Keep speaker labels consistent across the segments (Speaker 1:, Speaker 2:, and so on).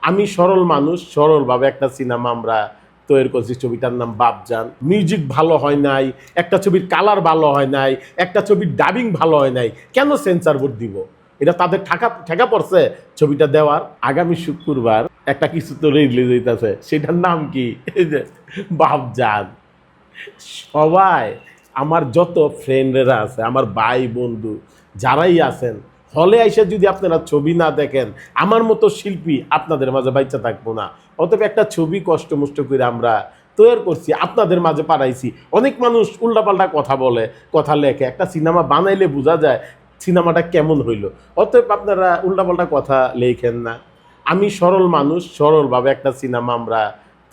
Speaker 1: আমি সরল মানুষ, সরলভাবে একটা সিনেমা আমরা তৈরি করছি। ছবিটার নাম বাপজান। মিউজিক ভালো হয় নাই, একটা ছবির কালার ভালো হয় নাই, একটা ছবির ডাবিং ভালো হয় নাই, কেন সেন্সর বোর্ড দিব? এটা তাদের ঠেকা পড়ছে ছবিটা দেওয়ার। আগামী শুক্রবার একটা কিছু তো রিলিজ হইতেছে, সেটার নাম কি? এই যে বাপজান। সবাই আমার যত ফ্রেন্ডরা আছে, আমার ভাই বন্ধু যারাই আছেন, হলে আইসা যদি আপনারা ছবি না দেখেন, আমার মতো শিল্পী আপনাদের মাঝে বাইচা থাকবো না। অতএব একটা ছবি কষ্ট মষ্ট করে আমরা তৈরি করছি, আপনাদের মাঝে পাঠাইছি। অনেক মানুষ উল্টাপাল্টা কথা বলে, কথা লেখে, একটা সিনেমা বানাইলে বোঝা যায় সিনেমাটা কেমন হইলো। অতএব আপনারা উল্টাপাল্টা কথা লেখেন না। আমি সরল মানুষ, সরলভাবে একটা সিনেমা আমরা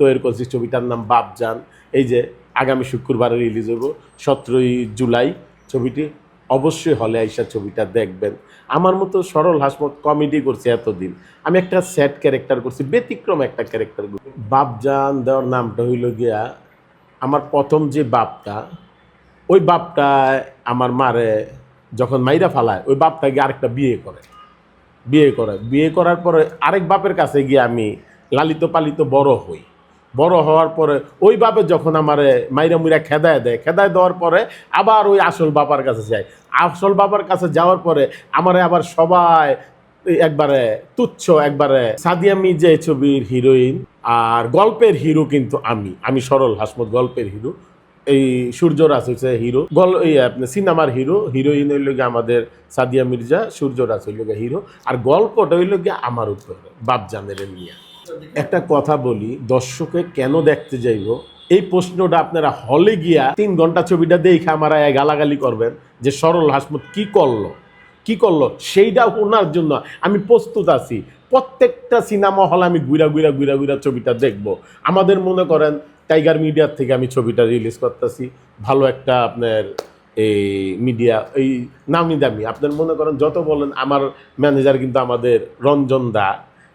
Speaker 1: তৈরি করছি। ছবিটার নাম বাপজান। এই যে আগামী শুক্রবারে রিলিজ হইব 17ই জুলাই। ছবিটি অবশ্যই হলে আইসা ছবিটা দেখবেন। আমার মতো সরল হাসমত কমেডি করছি এতদিন, আমি একটা স্যাড ক্যারেক্টার করছি, ব্যতিক্রম একটা ক্যারেক্টার করছি। বাপজান দেওয়ার নামটা হইল গিয়া, আমার প্রথম যে বাপটা, ওই বাপটা আমার মারে যখন মাইরা ফালায়, ওই বাপটা গিয়ে আরেকটা বিয়ে করার পরে আরেক বাপের কাছে গিয়ে আমি লালিত পালিত বড় হই। বড় হওয়ার পরে ওই বাপে যখন আমারে মাইরা মুইরা খেদায় দেওয়ার পরে আবার ওই আসল বাবার কাছে যায়। আসল বাবার কাছে যাওয়ার পরে আমারে আবার সবাই একবারে তুচ্ছ, একবারে সাদিয়া মির্জা এই ছবির হিরোইন, আর গল্পের হিরো কিন্তু আমি সরল হাসমত গল্পের হিরো। এই সূর্যরাজ হচ্ছে হিরো, আপনার সিনেমার হিরো, হিরোইন হইল গিয়ে আমাদের সাদিয়া মির্জা, সূর্যরাজ হইল গিয়ে হিরো, আর গল্পটা হইল গিয়ে আমার উপর বাপজানের নিয়ে। একটা কথা বলি, দর্শকে কেন দেখতে যাইব এই প্রশ্নটা আপনারা হলে গিয়া 3 ঘন্টা ছবিটা দেখে আমার গালাগালি করবেন যে সরল হাসমত কি করলো সেইটা শোনার জন্য আমি প্রস্তুত আছি। প্রত্যেকটা সিনেমা হলে আমি ঘুরা ছবিটা দেখব। আমাদের মনে করেন টাইগার মিডিয়ার থেকে আমি ছবিটা রিলিজ করতেছি, ভালো একটা আপনার এই মিডিয়া, এই নামি দামি, আপনার মনে করেন যত বলেন। আমার ম্যানেজার কিন্তু আমাদের রঞ্জন দা,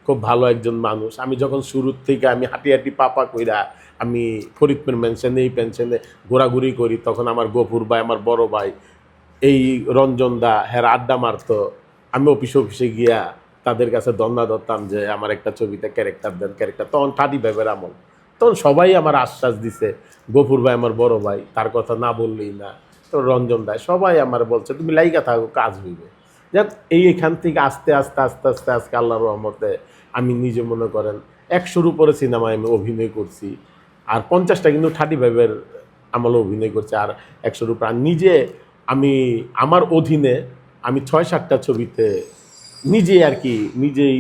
Speaker 1: খুব ভালো একজন মানুষ। আমি যখন শুরুর থেকে আমি হাঁটি পাপা কইরা আমি ফরিদপুর মেনশনে এই পেনশনে ঘোরাঘুরি করি, তখন আমার গফুর ভাই, আমার বড় ভাই, এই রঞ্জন দা হ্যাঁ আড্ডা মারতো। আমি অফিসে গিয়া তাদের কাছে দন্না ধরতাম যে আমার একটা ছবিতে ক্যারেক্টার দেন, তখন 35 আমল। তখন সবাই আমার আশ্বাস দিছে, গফুর ভাই আমার বড় ভাই, তার কথা না বললেই না। তো রঞ্জন দা সবাই আমার বলছে তুমি লাইগা থাকো, কাজ হইবে। যাক, এখান থেকে আস্তে আজকে আল্লাহর রহমতে আমি নিজে মনে করেন 100-র উপরে সিনেমায় আমি অভিনয় করছি, আর 50টা কিন্তু 35-এর আমলে অভিনয় করছি, আর 100-র উপর। আর নিজে আমি আমার অধীনে আমি 6-7টা ছবিতে নিজেই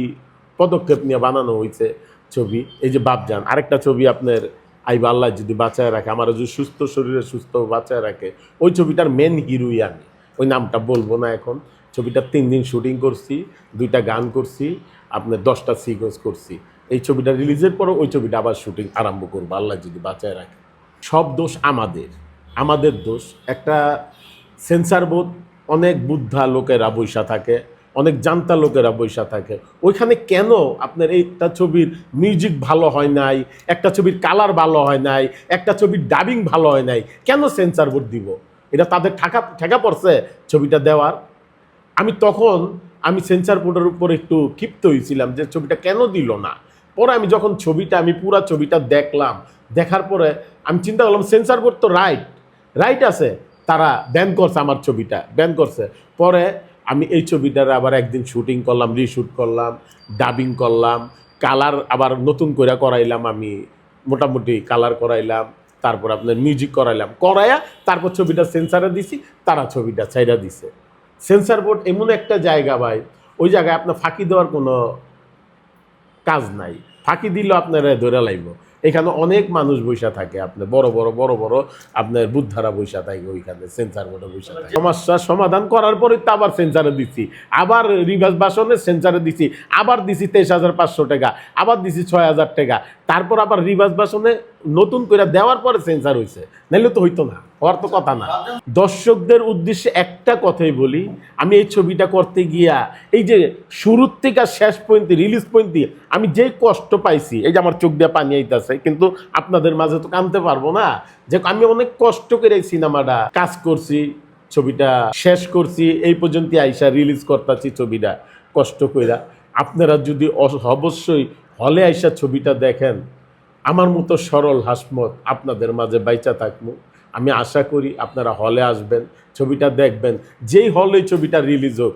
Speaker 1: পদক্ষেপ নিয়ে বানানো হয়েছে ছবি। এই যে বাপজান, আরেকটা ছবি আপনার আইবা আল্লাহ যদি বাঁচায় রাখে, আমার যদি সুস্থ শরীরে সুস্থ বাঁচায় রাখে, ওই ছবিটার মেন হিরোই আমি। ওই নামটা বলবো না এখন। ছবিটার 3 দিন শুটিং করছি, 2টা গান করছি, আপনার 10টা সিকোয়েন্স করছি। এই ছবিটা রিলিজের পরও ওই ছবিটা আবার শুটিং আরম্ভ করবো আল্লাহ যদি বাঁচায় রাখে। সব দোষ আমাদের দোষ। একটা সেন্সার বোর্ড, অনেক বুদ্ধা লোকেরা বৈশা থাকে, অনেক জানতা লোকেরা বৈশা থাকে। ওইখানে কেন আপনার একটা ছবির মিউজিক ভালো হয় নাই, একটা ছবির কালার ভালো হয় নাই, একটা ছবির ডাবিং ভালো হয় নাই, কেন সেন্সার বোর্ড দিব? এটা তাদের ঠেকা পড়ছে ছবিটা দেওয়ার। আমি সেন্সার বোর্ডের উপর একটু ক্ষিপ্ত হয়েছিলাম যে ছবিটা কেন দিল না। পরে আমি যখন আমি পুরা ছবিটা দেখলাম, দেখার পরে আমি চিন্তা করলাম সেন্সার বোর্ড তো রাইট আছে, তারা ব্যান করছে, আমার ছবিটা ব্যান করছে। পরে আমি এই ছবিটার আবার একদিন শুটিং করলাম, রিশুট করলাম, ডাবিং করলাম, কালার আবার নতুন করে করাইলাম, আমি মোটামুটি কালার করাইলাম, তারপর আপনার মিউজিক করাইয়া তারপর ছবিটা সেন্সারে দিছি, তারা ছবিটা ছাইরা দিছে। সেন্সার বোর্ড এমন একটা জায়গা ভাই, ওই জায়গায় আপনার ফাঁকি দেওয়ার কোনো কাজ নাই। ফাঁকি দিলেও আপনারা ধরে লাইব। এখানে অনেক মানুষ বৈশা থাকে, আপনার বড় বড় আপনার বুদ্ধারা বৈশা থাকে, ওইখানে সেন্সার বোর্ডে বৈশা থাকে। সমস্যার সমাধান করার পরে তো আবার সেন্সারে দিচ্ছি, আবার রিভার্স বাসনে সেন্সারে দিচ্ছি, আবার দিছি 23,500 টাকা, আবার দিছি 6,000 টাকা, তারপর আবার রিভার্স বাসনে নতুন করে দেওয়ার পরে সেন্সার হয়েছে, নাইলে তো হইতো না, হওয়ার তো কথা না। দর্শকদের উদ্দেশ্যে একটা কথাই বলি, আমি এই ছবিটা করতে গিয়া এই যে শুরুর থেকে শেষ পর্যন্ত রিলিজ পর্যন্ত আমি যে কষ্ট পাইছি, এই যে আমার চোখ দিয়ে পানি আইতাছে, কিন্তু আপনাদের মাঝে তো কানতে পারবো না। যে আমি অনেক কষ্ট করে এই সিনেমাটা কাজ করছি, ছবিটা শেষ করছি, এই পর্যন্ত আইসা রিলিজ করতেছি ছবিটা কষ্ট কইরা। আপনারা যদি অবশ্যই হলে আইসা ছবিটা দেখেন, আমার মতো সরল হাসমত আপনাদের মাঝে বাইচা থাকবো। আমি আশা করি আপনারা হলে আসবেন, ছবিটা দেখবেন। যেই হলে ছবিটা রিলিজ হোক,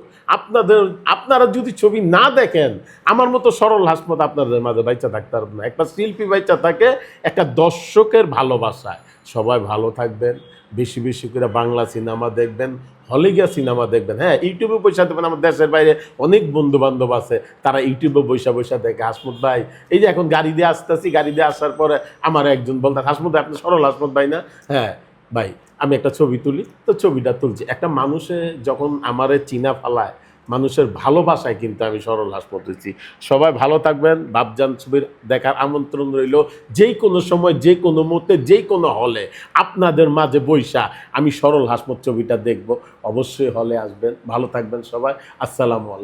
Speaker 1: আপনারা যদি ছবি না দেখেন, আমার মতো সরল হাসমত আপনাদের মাঝে বাইচা থাকতে পারবে না। একটা শিল্পী বাইচা থাকে একটা দর্শকের ভালোবাসায়। সবাই ভালো থাকবেন, বেশি বেশি করে বাংলা সিনেমা দেখবেন, হলে গিয়া সিনেমা দেখবেন। হ্যাঁ, ইউটিউবে পয়সা দেবেন। আমার দেশের বাইরে অনেক বন্ধু বান্ধব আছে, তারা ইউটিউবে বৈশা দেখে। হাসমত ভাই, এই যে এখন গাড়ি দিয়ে আসতেছি, গাড়ি দিয়ে আসার পরে আমার একজন বলতে, হাসমত ভাই আপনি সরল হাসমত ভাই না? হ্যাঁ ভাই, আমি একটা ছবি তুলি, তো ছবিটা তুলছি। একটা মানুষে যখন আমারে চিনা ফালায়, মানুষের ভালোবাসায় কিন্তু আমি সরল হাসমত হয়েছি। সবাই ভালো থাকবেন। বাপজান ছবির দেখার আমন্ত্রণ রইল। যেই কোনো সময়, যে কোনো মুহূর্তে, যে কোনো হলে আপনাদের মাঝে বৈশা আমি সরল হাসমত ছবিটা দেখব। অবশ্যই হলে আসবেন। ভালো থাকবেন সবাই। আসসালামু আলাইকুম।